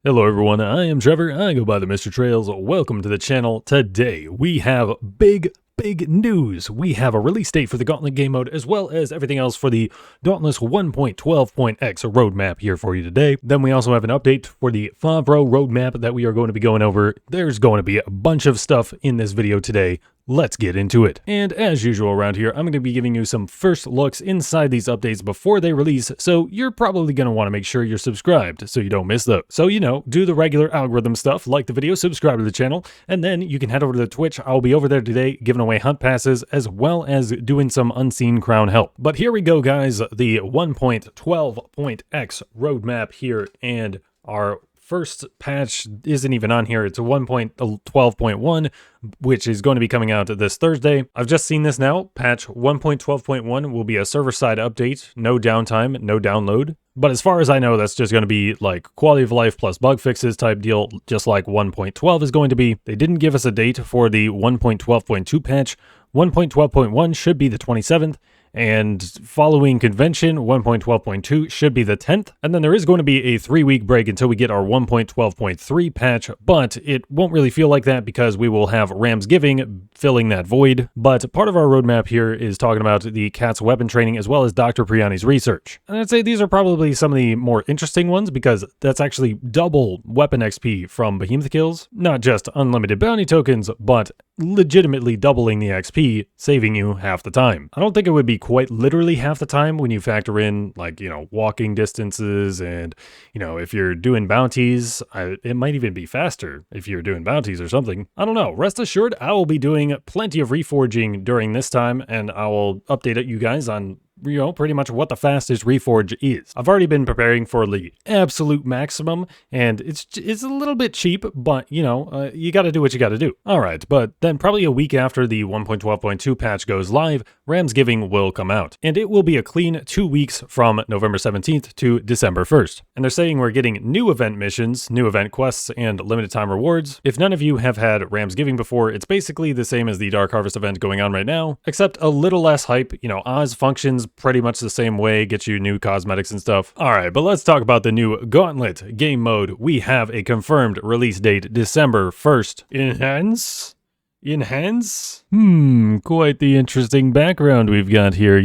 Hello everyone, I am Trevor, I go by TheMrTrails. Welcome to the channel. Today we have big news. We have a release date for the Gauntlet game mode as well as everything else for the Dauntless 1.12.x roadmap here for you today. Then we also have an update for the Favreau roadmap that we are going to be going over. There's going to be a bunch of stuff in this video today. Let's get into it. And as usual around here, I'm going to be giving you some first looks inside these updates before they release, so you're probably going to want to make sure you're subscribed so you don't miss those. So, do the regular algorithm stuff, like the video, subscribe to the channel, and then you can head over to the Twitch. I'll be over there today giving away hunt passes as well as doing some unseen crown help. But here we go, guys, the 1.12.x roadmap here, and our first patch isn't even on here. It's a 1.12.1, which is going to be coming out this Thursday. I've just seen this now. Patch 1.12.1 will be a server-side update, no downtime, no download. But as far as I know, that's just going to be like quality of life plus bug fixes type deal, just like 1.12 is going to be. They didn't give us a date for the 1.12.2 patch. 1.12.1 should be the 27th. And following convention, 1.12.2 should be the 10th. And then there is going to be a 3-week break until we get our 1.12.3 patch, but it won't really feel like that because we will have Ramsgiving filling that void. But part of our roadmap here is talking about the cat's weapon training as well as Dr. Priani's research. And I'd say these are probably some of the more interesting ones because that's actually double weapon XP from behemoth kills. Not just unlimited bounty tokens, but legitimately doubling the XP, saving you half the time. I don't think it would be quite literally half the time when you factor in walking distances and if you're doing bounties, it might even be faster if you're doing bounties or something. I don't know. Rest assured, I will be doing plenty of reforging during this time, and I will update you guys on pretty much what the fastest reforge is. I've already been preparing for the absolute maximum, and it's a little bit cheap, but you got to do what you got to do. All right, but then probably a week after the 1.12.2 patch goes live, Ramsgiving will come out, and it will be a clean 2 weeks from November 17th to December 1st. And they're saying we're getting new event missions, new event quests, and limited time rewards. If none of you have had Ramsgiving before, it's basically the same as the Dark Harvest event going on right now, except a little less hype. Oz functions pretty much the same way, get you new cosmetics and stuff. All right, but let's talk about the new Gauntlet game mode. We have a confirmed release date, December 1st. Enhance? Quite the interesting background we've got here,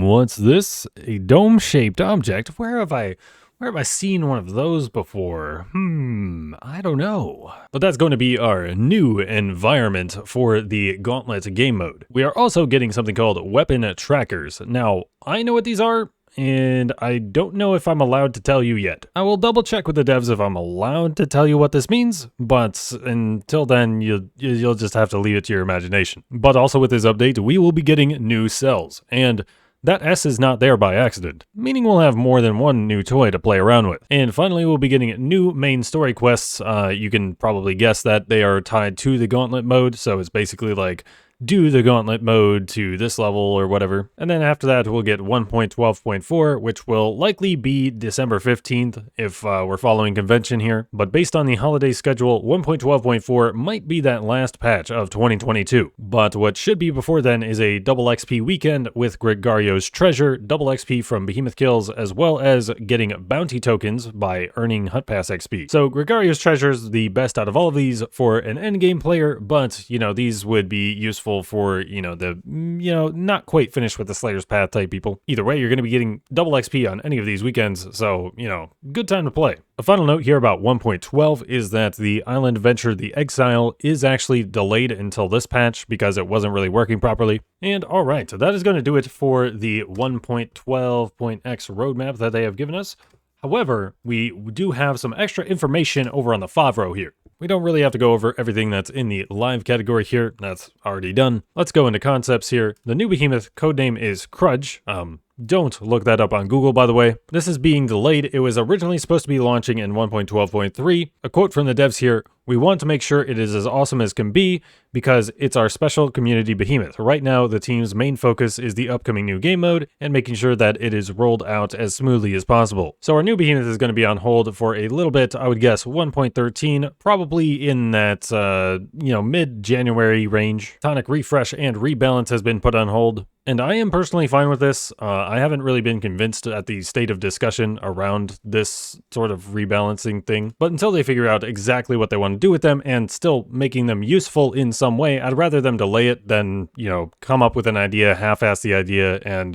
what's this? A dome-shaped object? Where have I seen one of those before? I don't know. But that's going to be our new environment for the Gauntlet game mode. We are also getting something called weapon trackers. Now, I know what these are, and I don't know if I'm allowed to tell you yet. I will double check with the devs if I'm allowed to tell you what this means, but until then, you'll just have to leave it to your imagination. But also with this update, we will be getting new cells, and that S is not there by accident, meaning we'll have more than one new toy to play around with. And finally, we'll be getting new main story quests. You can probably guess that they are tied to the Gauntlet mode, so it's basically like, do the Gauntlet mode to this level or whatever. And then after that, we'll get 1.12.4, which will likely be December 15th if we're following convention here. But based on the holiday schedule, 1.12.4 might be that last patch of 2022. But what should be before then is a double XP weekend with Gregario's treasure, double XP from behemoth kills, as well as getting bounty tokens by earning Hunt Pass XP. So Gregario's treasure is the best out of all of these for an endgame player, but these would be useful for the not quite finished with the Slayer's Path type people. Either way, you're going to be getting double XP on any of these weekends, so good time to play. A final note here about 1.12 is that the island venture, the Exile, is actually delayed until this patch because it wasn't really working properly. And all right, so that is going to do it for the 1.12.x roadmap that they have given us. However, we do have some extra information over on the Favreau here. We don't really have to go over everything that's in the live category here. That's already done. Let's go into concepts here. The new behemoth codename is Crudge. Don't look that up on Google, by the way. This is being delayed. It was originally supposed to be launching in 1.12.3. A quote from the devs here: We want to make sure it is as awesome as can be because it's our special community behemoth. Right now, the team's main focus is the upcoming new game mode and making sure that it is rolled out as smoothly as possible. So our new behemoth is going to be on hold for a little bit. I would guess 1.13, probably in that, mid-January range. Tonic refresh and rebalance has been put on hold. And I am personally fine with this. I haven't really been convinced at the state of discussion around this sort of rebalancing thing. But until they figure out exactly what they want to do with them and still making them useful in some way, I'd rather them delay it than, come up with an idea, half-ass the idea, and,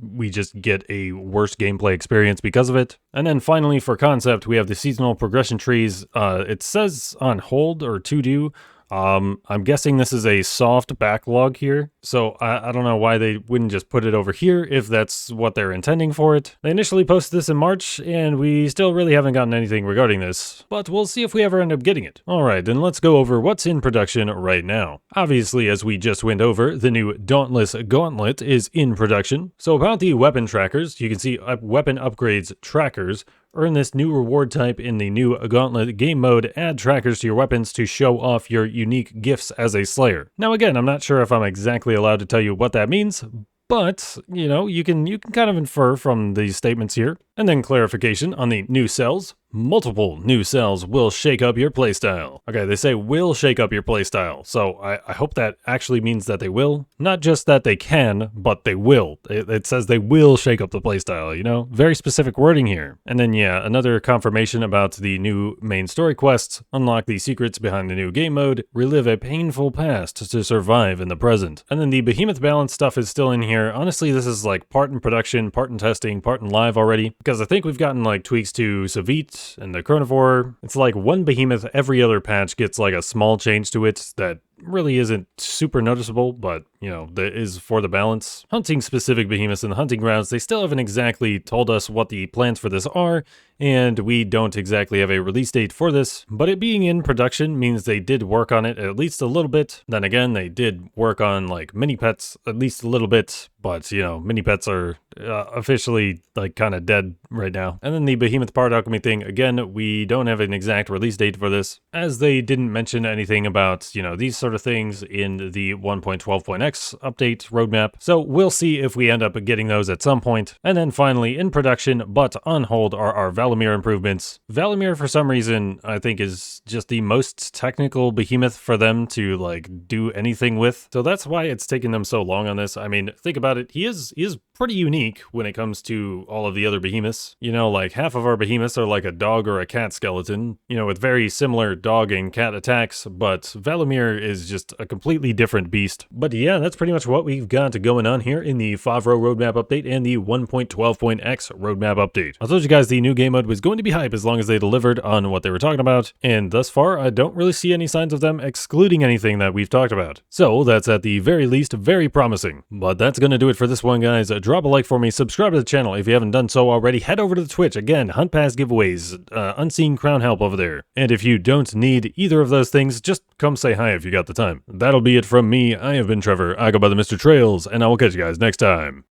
we just get a worse gameplay experience because of it. And then finally, for concept, we have the seasonal progression trees. It says on hold or to do. I'm guessing this is a soft backlog here, so I don't know why they wouldn't just put it over here if that's what they're intending for it. They initially posted this in March, and we still really haven't gotten anything regarding this, but we'll see if we ever end up getting it. Alright, then let's go over what's in production right now. Obviously, as we just went over, the new Dauntless Gauntlet is in production. So about the weapon trackers, you can see weapon upgrades trackers. Earn this new reward type in the new Gauntlet game mode. Add trackers to your weapons to show off your unique gifts as a Slayer. Now again, I'm not sure if I'm exactly allowed to tell you what that means, but, you can kind of infer from these statements here. And then clarification on the new cells. Multiple new cells will shake up your playstyle. Okay, they say will shake up your playstyle, so I hope that actually means that they will. Not just that they can, but they will. It says they will shake up the playstyle, Very specific wording here. And then, yeah, another confirmation about the new main story quests. Unlock the secrets behind the new game mode. Relive a painful past to survive in the present. And then the behemoth balance stuff is still in here. Honestly, this is like part in production, part in testing, part in live already. Because I think we've gotten like tweaks to Savit and the Chronivore. It's like one behemoth every other patch gets like a small change to it that really isn't super noticeable, but, that is for the balance. Hunting specific behemoths in the hunting grounds, they still haven't exactly told us what the plans for this are, and we don't exactly have a release date for this, but it being in production means they did work on it at least a little bit. Then again, they did work on like mini pets at least a little bit, but mini pets are officially like kind of dead right now. And then the behemoth part alchemy thing, again, we don't have an exact release date for this, as they didn't mention anything about, these sort of things in the 1.12.x update roadmap. So we'll see if we end up getting those at some point. And then finally, in production, but on hold, are our Valimir improvements. Valimir, for some reason, I think is just the most technical behemoth for them to like do anything with. So that's why it's taken them so long on this. I mean, think about it. He is pretty unique when it comes to all of the other behemoths. Like half of our behemoths are like a dog or a cat skeleton, with very similar dog and cat attacks, but Valimir is just a completely different beast. But yeah, that's pretty much what we've got going on here in the Favreau roadmap update and the 1.12.x roadmap update. I told you guys the new game mode was going to be hype as long as they delivered on what they were talking about, and thus far I don't really see any signs of them excluding anything that we've talked about. So that's at the very least very promising. But that's gonna do it for this one, guys. Drop a like for me, subscribe to the channel if you haven't done so already, head over to the Twitch, again, Hunt Pass giveaways, Unseen Crown help over there. And if you don't need either of those things, just come say hi if you got the time. That'll be it from me. I have been Trevor, I go by the Mr. Trails, and I will catch you guys next time.